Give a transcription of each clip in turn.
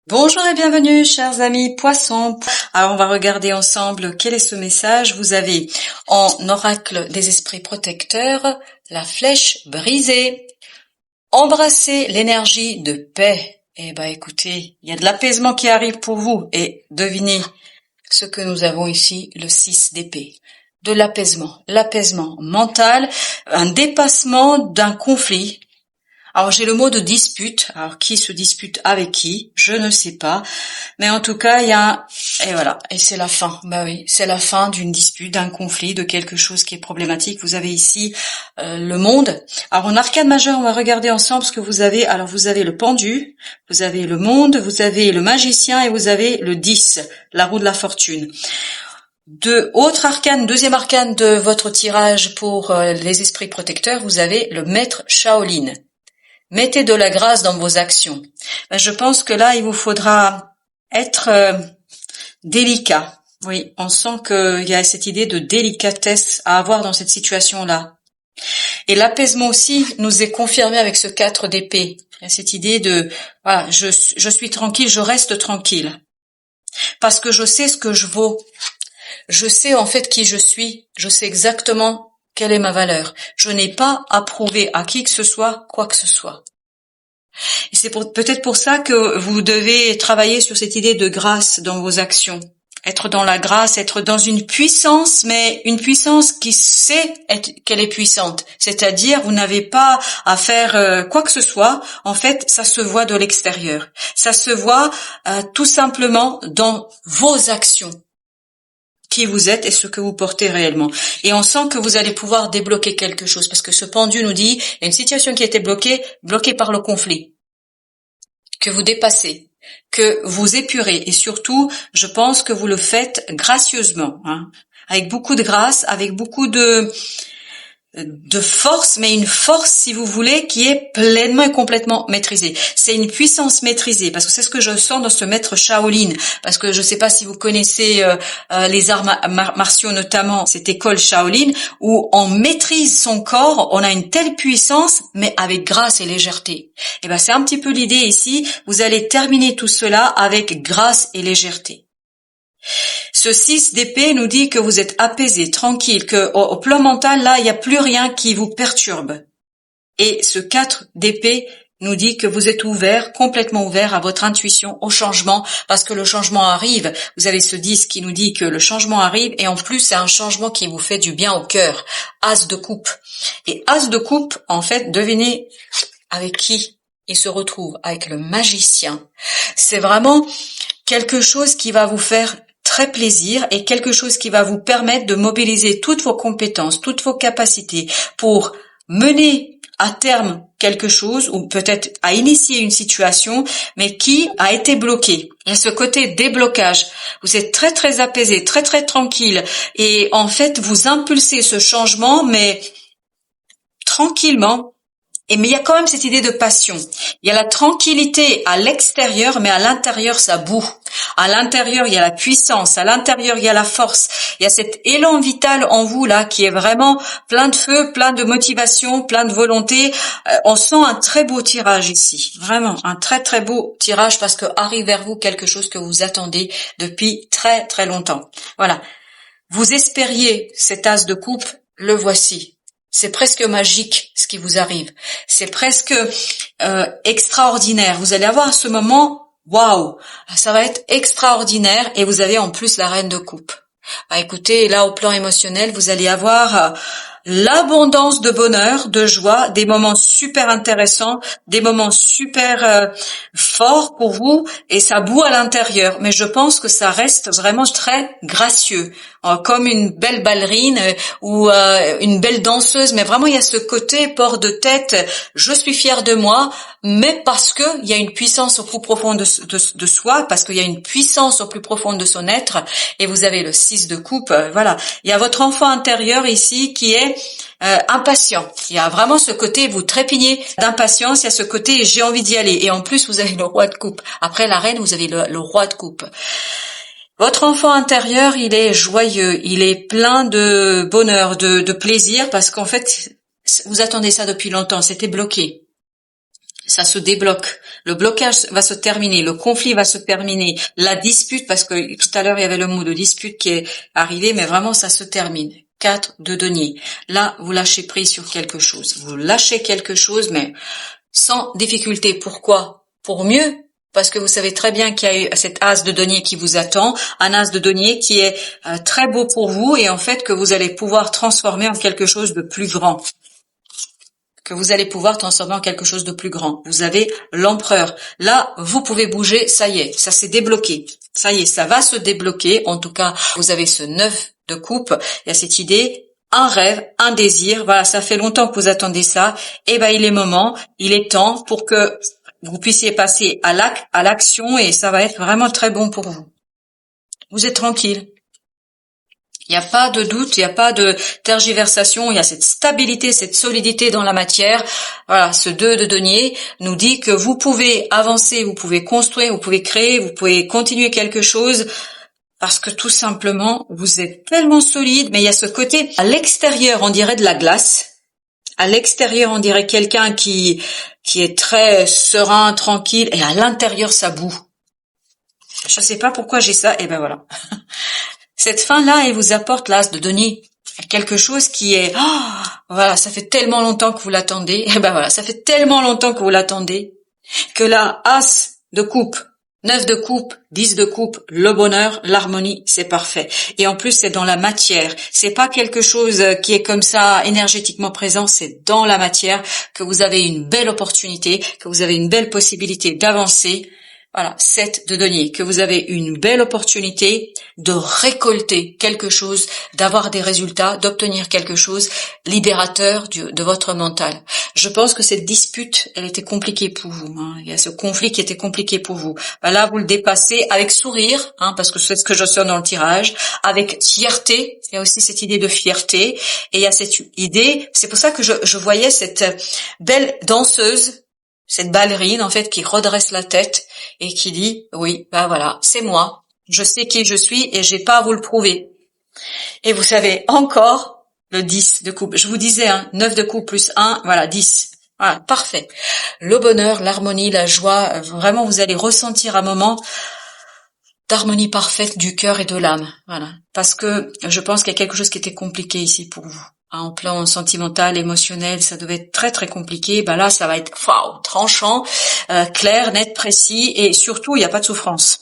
Bonjour et bienvenue, chers amis poissons. Alors, on va regarder ensemble quel est ce message. Vous avez en oracle des esprits protecteurs la flèche brisée. Embrassez l'énergie de paix. Eh ben, écoutez, il y a de l'apaisement qui arrive pour vous. Et devinez ce que nous avons ici, le 6 d'épée. De l'apaisement mental, un dépassement d'un conflit. Alors j'ai le mot de dispute. Alors qui se dispute avec qui? Je ne sais pas. Mais en tout cas, il y a et voilà, et c'est la fin. Bah oui, c'est la fin d'une dispute, d'un conflit, de quelque chose qui est problématique. Vous avez ici le monde. Alors en arcane majeur, on va regarder ensemble ce que vous avez. Alors vous avez le pendu, vous avez le monde, vous avez le magicien et vous avez le 10, la roue de la fortune. Deuxième arcane de votre tirage pour les esprits protecteurs, vous avez le maître Shaolin. Mettez de la grâce dans vos actions. Je pense que là, il vous faudra être délicat. Oui, on sent qu'il y a cette idée de délicatesse à avoir dans cette situation-là. Et l'apaisement aussi nous est confirmé avec ce 4 d'épée. Il y a cette idée de, voilà, je suis tranquille, je reste tranquille. Parce que je sais ce que je vaux. Je sais en fait qui je suis. Je sais exactement quelle est ma valeur. Je n'ai pas à prouver à qui que ce soit quoi que ce soit. Et c'est peut-être pour ça que vous devez travailler sur cette idée de grâce dans vos actions. Être dans la grâce, être dans une puissance, mais une puissance qui sait qu'elle est puissante. C'est-à-dire, vous n'avez pas à faire quoi que ce soit. En fait, ça se voit de l'extérieur. Ça se voit tout simplement dans vos actions. Qui vous êtes et ce que vous portez réellement. Et on sent que vous allez pouvoir débloquer quelque chose, parce que ce pendu nous dit, il y a une situation qui a été bloquée par le conflit, que vous dépassez, que vous épurez, et surtout, je pense que vous le faites gracieusement, avec beaucoup de grâce, avec beaucoup de force, mais une force, si vous voulez, qui est pleinement et complètement maîtrisée. C'est une puissance maîtrisée, parce que c'est ce que je sens dans ce maître Shaolin, parce que je ne sais pas si vous connaissez les arts martiaux, notamment cette école Shaolin, où on maîtrise son corps, on a une telle puissance, mais avec grâce et légèreté. Et ben c'est un petit peu l'idée ici, vous allez terminer tout cela avec grâce et légèreté. Ce 6 d'épée nous dit que vous êtes apaisé, tranquille, que au plan mental, là, il n'y a plus rien qui vous perturbe. Et ce 4 d'épée nous dit que vous êtes ouvert, complètement ouvert à votre intuition, au changement, parce que le changement arrive. Vous avez ce 10 qui nous dit que le changement arrive, et en plus, c'est un changement qui vous fait du bien au cœur. As de coupe. Et As de coupe, en fait, devinez avec qui il se retrouve, avec le magicien. C'est vraiment quelque chose qui va vous faire très plaisir et quelque chose qui va vous permettre de mobiliser toutes vos compétences, toutes vos capacités pour mener à terme quelque chose ou peut-être à initier une situation, mais qui a été bloquée. Il y a ce côté déblocage. Vous êtes très très apaisé, très très tranquille et en fait vous impulsez ce changement, mais tranquillement. Mais il y a quand même cette idée de passion. Il y a la tranquillité à l'extérieur, mais à l'intérieur, ça boue. À l'intérieur, il y a la puissance. À l'intérieur, il y a la force. Il y a cet élan vital en vous, là, qui est vraiment plein de feu, plein de motivation, plein de volonté. On sent un très beau tirage ici. Vraiment, un très très beau tirage parce que arrive vers vous quelque chose que vous attendez depuis très très longtemps. Voilà. Vous espériez cet as de coupe, le voici. C'est presque magique ce qui vous arrive. C'est presque extraordinaire. Vous allez avoir à ce moment, waouh, ça va être extraordinaire. Et vous avez en plus la reine de coupe. Écoutez, là au plan émotionnel, vous allez avoir l'abondance de bonheur, de joie, des moments super intéressants, des moments super forts pour vous, et ça boue à l'intérieur. Mais je pense que ça reste vraiment très gracieux, comme une belle ballerine ou une belle danseuse. Mais vraiment, il y a ce côté port de tête. Je suis fière de moi, mais parce que il y a une puissance au plus profond de soi, parce qu'il y a une puissance au plus profond de son être. Et vous avez le 6 de coupe. Voilà, il y a votre enfant intérieur ici qui est impatient. Il y a vraiment ce côté, vous trépignez d'impatience, il y a ce côté j'ai envie d'y aller. Et en plus, vous avez le roi de coupe. Après la reine, vous avez le roi de coupe. Votre enfant intérieur, il est joyeux, il est plein de bonheur, de plaisir, parce qu'en fait, vous attendez ça depuis longtemps, c'était bloqué. ça se débloque. Le blocage va se terminer, le conflit va se terminer, la dispute, parce que tout à l'heure il y avait le mot de dispute qui est arrivé, mais vraiment ça se termine. 4 de denier. Là, vous lâchez prise sur quelque chose. Vous lâchez quelque chose, mais sans difficulté. Pourquoi? Pour mieux. Parce que vous savez très bien qu'il y a eu cet as de denier qui vous attend, un as de denier qui est très beau pour vous et en fait que vous allez pouvoir transformer en quelque chose de plus grand. Vous avez l'empereur. Là, vous pouvez bouger, ça y est, ça s'est débloqué. Ça y est, ça va se débloquer. En tout cas, vous avez ce 9 de coupe. Il y a cette idée, un rêve, un désir. Voilà, ça fait longtemps que vous attendez ça. Et ben, il est temps pour que vous puissiez passer à l'action et ça va être vraiment très bon pour vous. Vous êtes tranquille. Il n'y a pas de doute, il n'y a pas de tergiversation, il y a cette stabilité, cette solidité dans la matière. Voilà, ce 2 de denier nous dit que vous pouvez avancer, vous pouvez construire, vous pouvez créer, vous pouvez continuer quelque chose parce que tout simplement, vous êtes tellement solide, mais il y a ce côté, à l'extérieur, on dirait de la glace. À l'extérieur, on dirait quelqu'un qui est très serein, tranquille, et à l'intérieur, ça boue. Je sais pas pourquoi j'ai ça, et ben voilà. Cette fin-là, elle vous apporte l'as de denier. Quelque chose qui est, voilà, ça fait tellement longtemps que vous l'attendez. Et ben voilà, ça fait tellement longtemps que vous l'attendez que là, as de coupe, 9 de coupe, 10 de coupe, le bonheur, l'harmonie, c'est parfait. Et en plus, c'est dans la matière. C'est pas quelque chose qui est comme ça énergétiquement présent, c'est dans la matière que vous avez une belle opportunité, que vous avez une belle possibilité d'avancer. Voilà, 7 de denier, que vous avez une belle opportunité de récolter quelque chose, d'avoir des résultats, d'obtenir quelque chose libérateur de votre mental. Je pense que cette dispute, elle était compliquée pour vous. Il y a ce conflit qui était compliqué pour vous. Là, vous le dépassez avec sourire, parce que c'est ce que je sens dans le tirage, avec fierté. Il y a aussi cette idée de fierté. Et il y a cette idée, c'est pour ça que je voyais cette belle danseuse, cette ballerine, en fait, qui redresse la tête et qui dit, oui, voilà, c'est moi. Je sais qui je suis et j'ai pas à vous le prouver. Et vous savez encore le 10 de coupe. Je vous disais, 9 de coupe plus 1, voilà, 10. Voilà, parfait. Le bonheur, l'harmonie, la joie, vraiment, vous allez ressentir un moment d'harmonie parfaite du cœur et de l'âme. Voilà. Parce que je pense qu'il y a quelque chose qui était compliqué ici pour vous. En plan sentimental, émotionnel, ça devait être très très compliqué. Là, ça va être tranchant, clair, net, précis, et surtout, il n'y a pas de souffrance.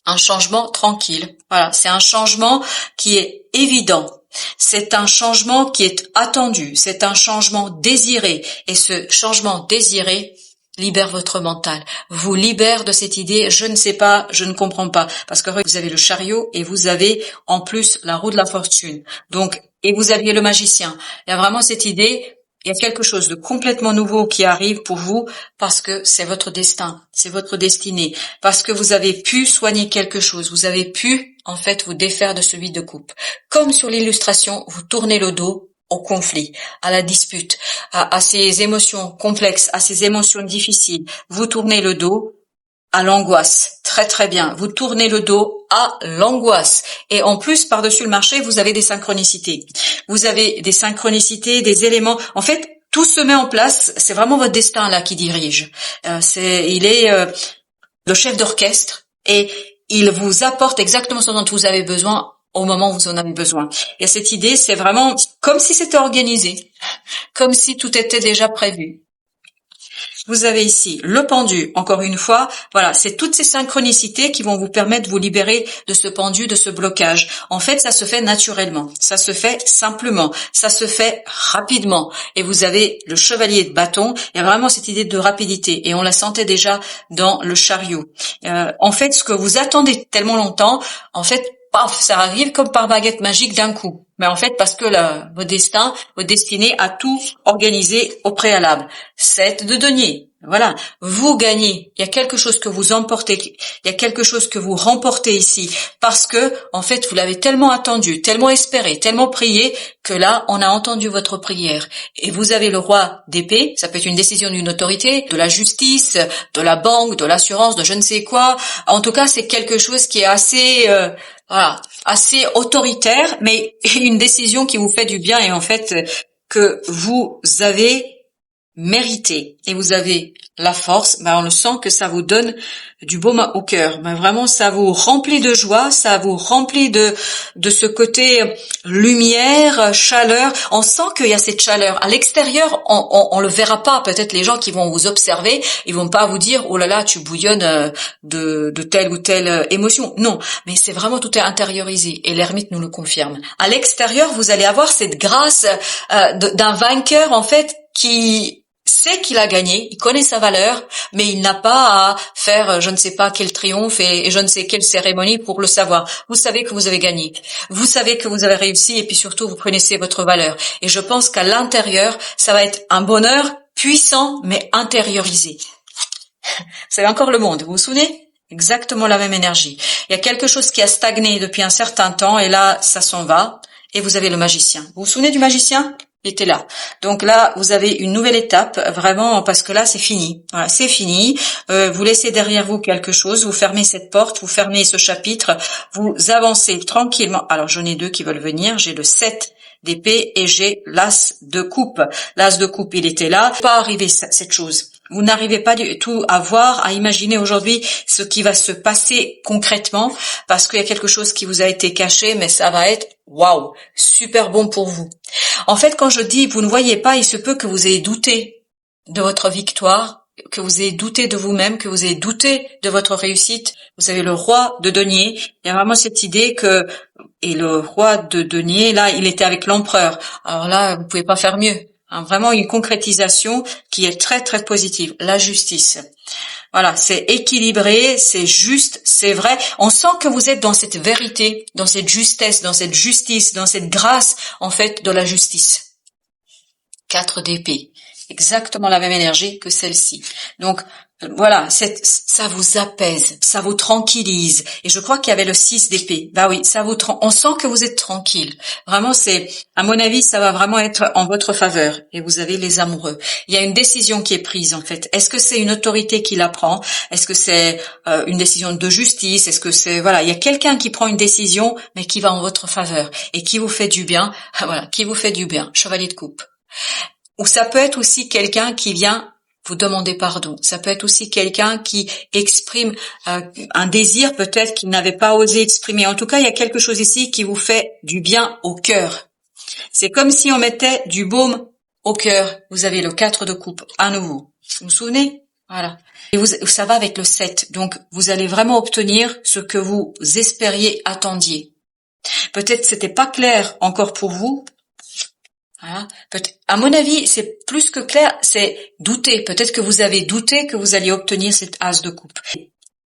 Un changement tranquille. Voilà, c'est un changement qui est évident. C'est un changement qui est attendu. C'est un changement désiré. Et ce changement désiré libère votre mental, vous libère de cette idée, je ne sais pas, je ne comprends pas. Parce que vous avez le chariot et vous avez en plus la roue de la fortune. Donc, et vous aviez le magicien. Il y a vraiment cette idée, il y a quelque chose de complètement nouveau qui arrive pour vous parce que c'est votre destin, c'est votre destinée. Parce que vous avez pu soigner quelque chose, vous avez pu en fait vous défaire de ce 8 de coupe. Comme sur l'illustration, vous tournez le dos au conflit, à la dispute, à ces émotions complexes, à ces émotions difficiles. Vous tournez le dos à l'angoisse. Très très bien. Vous tournez le dos à l'angoisse. Et en plus, par-dessus le marché, vous avez des synchronicités. Vous avez des synchronicités, des éléments. En fait, tout se met en place. C'est vraiment votre destin là qui dirige. Il est le chef d'orchestre et il vous apporte exactement ce dont vous avez besoin au moment où vous en avez besoin. Et cette idée, c'est vraiment comme si c'était organisé, comme si tout était déjà prévu. Vous avez ici le pendu, encore une fois, voilà, c'est toutes ces synchronicités qui vont vous permettre de vous libérer de ce pendu, de ce blocage. En fait, ça se fait naturellement, ça se fait simplement, ça se fait rapidement. Et vous avez le chevalier de bâton, il y a vraiment cette idée de rapidité, et on la sentait déjà dans le chariot. En fait, ce que vous attendez tellement longtemps, en fait, paf, ça arrive comme par baguette magique d'un coup. Mais en fait, parce que votre destin, votre destinée a tout organisé au préalable. 7 de denier. Voilà. Vous gagnez. Il y a quelque chose que vous emportez. Il y a quelque chose que vous remportez ici. Parce que, en fait, vous l'avez tellement attendu, tellement espéré, tellement prié, que là, on a entendu votre prière. Et vous avez le roi d'épée. Ça peut être une décision d'une autorité, de la justice, de la banque, de l'assurance, de je ne sais quoi. En tout cas, c'est quelque chose qui est assez, assez autoritaire, mais une décision qui vous fait du bien et en fait que vous avez méritez et vous avez la force, on le sent que ça vous donne du baume au cœur. Vraiment, ça vous remplit de joie, ça vous remplit de ce côté lumière, chaleur. On sent qu'il y a cette chaleur. À l'extérieur, on le verra pas. Peut-être les gens qui vont vous observer, ils vont pas vous dire, oh là là, tu bouillonnes de telle ou telle émotion. Non, mais c'est vraiment tout est intériorisé et l'ermite nous le confirme. À l'extérieur, vous allez avoir cette grâce d'un vainqueur en fait qui sait qu'il a gagné, il connaît sa valeur, mais il n'a pas à faire je ne sais pas quel triomphe et je ne sais quelle cérémonie pour le savoir. Vous savez que vous avez gagné, vous savez que vous avez réussi et puis surtout vous connaissez votre valeur. Et je pense qu'à l'intérieur, ça va être un bonheur puissant mais intériorisé. Vous savez encore le monde, vous vous souvenez? Exactement la même énergie. Il y a quelque chose qui a stagné depuis un certain temps et là, ça s'en va. Et vous avez le magicien. Vous vous souvenez du magicien? Il était là. Donc là, vous avez une nouvelle étape, vraiment, parce que là, c'est fini. Voilà, c'est fini. Vous laissez derrière vous quelque chose, vous fermez cette porte, vous fermez ce chapitre, vous avancez tranquillement. Alors, j'en ai deux qui veulent venir. J'ai le 7 d'épée et j'ai l'as de coupe. L'as de coupe, il était là. Pas arriver cette chose. Vous n'arrivez pas du tout à voir, à imaginer aujourd'hui ce qui va se passer concrètement parce qu'il y a quelque chose qui vous a été caché, mais ça va être waouh, super bon pour vous. En fait, quand je dis vous ne voyez pas, il se peut que vous ayez douté de votre victoire, que vous ayez douté de vous-même, que vous ayez douté de votre réussite. Vous avez le roi de denier. Il y a vraiment cette idée que, et le roi de denier, là, il était avec l'empereur. Alors là, vous pouvez pas faire mieux. Vraiment une concrétisation qui est très très positive. La justice. Voilà, c'est équilibré, c'est juste, c'est vrai. On sent que vous êtes dans cette vérité, dans cette justesse, dans cette justice, dans cette grâce, en fait, de la justice. 4 d'épée. Exactement la même énergie que celle-ci. Donc, voilà, ça vous apaise, ça vous tranquillise. Et je crois qu'il y avait le 6 d'épée. Bah oui, on sent que vous êtes tranquille. Vraiment, à mon avis, ça va vraiment être en votre faveur. Et vous avez les amoureux. Il y a une décision qui est prise, en fait. Est-ce que c'est une autorité qui la prend? Est-ce que c'est une décision de justice? Est-ce que c'est, voilà, il y a quelqu'un qui prend une décision, mais qui va en votre faveur et qui vous fait du bien. Voilà, qui vous fait du bien. Chevalier de coupe. Ou ça peut être aussi quelqu'un qui vient vous demander pardon. Ça peut être aussi quelqu'un qui exprime un désir peut-être qu'il n'avait pas osé exprimer. En tout cas, il y a quelque chose ici qui vous fait du bien au cœur. C'est comme si on mettait du baume au cœur. Vous avez le 4 de coupe à nouveau. Vous vous souvenez? Voilà. Et ça va avec le 7. Donc, vous allez vraiment obtenir ce que vous espériez, attendiez. Peut-être c'était pas clair encore pour vous. Voilà. À mon avis, c'est plus que clair, c'est douter. Peut-être que vous avez douté que vous alliez obtenir cette as de coupe.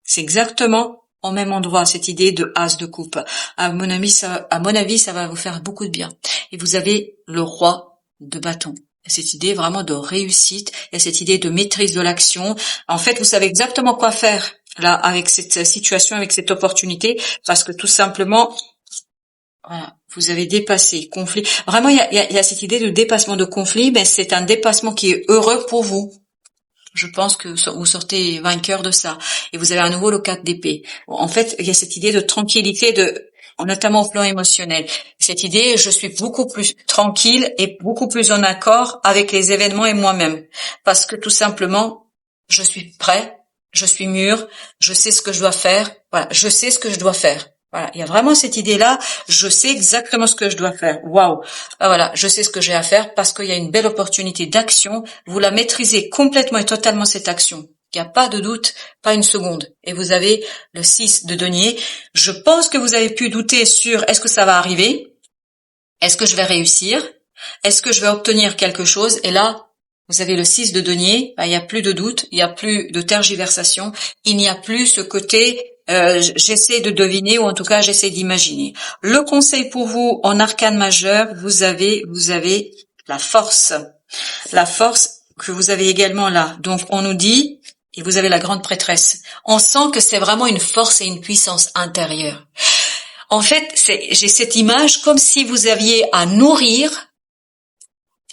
C'est exactement au même endroit, cette idée de as de coupe. À mon avis, ça va vous faire beaucoup de bien. Et vous avez le roi de bâton. Cette idée vraiment de réussite et cette idée de maîtrise de l'action. En fait, vous savez exactement quoi faire là avec cette situation, avec cette opportunité, parce que tout simplement, voilà, vous avez dépassé conflit. Vraiment, il y a cette idée de dépassement de conflit, mais c'est un dépassement qui est heureux pour vous. Je pense que vous sortez vainqueur de ça. Et vous avez à nouveau le 4 d'épée. En fait, il y a cette idée de tranquillité, notamment au plan émotionnel. Cette idée, je suis beaucoup plus tranquille et beaucoup plus en accord avec les événements et moi-même. Parce que tout simplement, je suis prêt, je suis mûr, je sais ce que je dois faire. Voilà, je sais ce que je dois faire. Voilà, il y a vraiment cette idée-là, je sais exactement ce que je dois faire. Waouh. Voilà, je sais ce que j'ai à faire parce qu'il y a une belle opportunité d'action. Vous la maîtrisez complètement et totalement cette action. Il n'y a pas de doute, pas une seconde. Et vous avez le 6 de denier. Je pense que vous avez pu douter sur est-ce que ça va arriver? Est-ce que je vais réussir? Est-ce que je vais obtenir quelque chose? Et là, vous avez le 6 de denier. Il n'y a plus de doute, il n'y a plus de tergiversation. Il n'y a plus ce côté j'essaie de deviner ou en tout cas j'essaie d'imaginer. Le conseil pour vous en arcane majeur, vous avez la force que vous avez également là. Donc on nous dit, et vous avez la grande prêtresse. On sent que c'est vraiment une force et une puissance intérieure. En fait, j'ai cette image comme si vous aviez à nourrir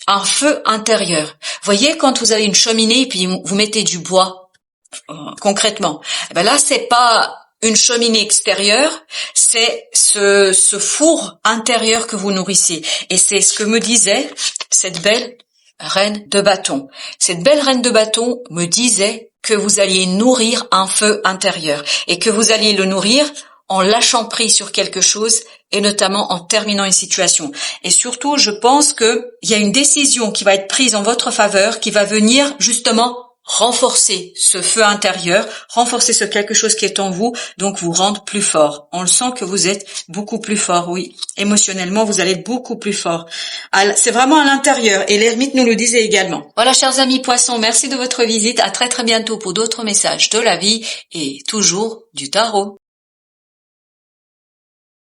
un feu intérieur. Voyez quand vous avez une cheminée et puis vous mettez du bois concrètement. Eh ben là c'est pas une cheminée extérieure, c'est ce four intérieur que vous nourrissez. Et c'est ce que me disait cette belle reine de bâton. Cette belle reine de bâton me disait que vous alliez nourrir un feu intérieur et que vous alliez le nourrir en lâchant prise sur quelque chose et notamment en terminant une situation. Et surtout, je pense qu'il y a une décision qui va être prise en votre faveur qui va venir justement renforcer ce feu intérieur, renforcer ce quelque chose qui est en vous, donc vous rendre plus fort. On le sent que vous êtes beaucoup plus fort, oui. Émotionnellement, vous allez être beaucoup plus fort. C'est vraiment à l'intérieur et l'ermite nous le disait également. Voilà, chers amis poissons, merci de votre visite. À très très bientôt pour d'autres messages de la vie et toujours du tarot.